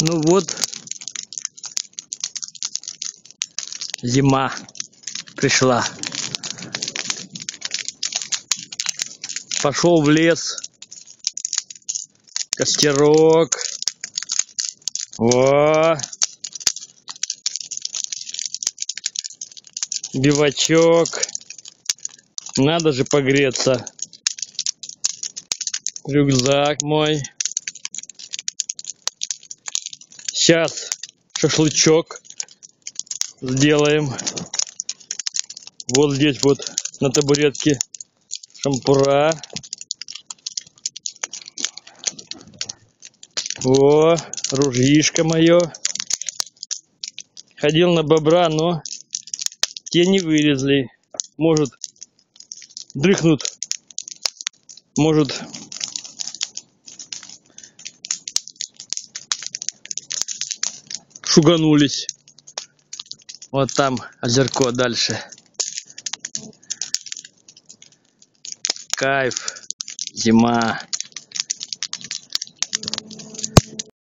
Ну вот, зима пришла. Пошел в лес. Костерок. Во. Бивачок. Надо же погреться. Рюкзак мой. Сейчас шашлычок сделаем. Вот здесь вот на табуретке шампура. О, ружьишко мое. Ходил на бобра, но те не вылезли. Может, дрыхнут. Может, шуганулись. Вот там озерко дальше. Кайф. Зима.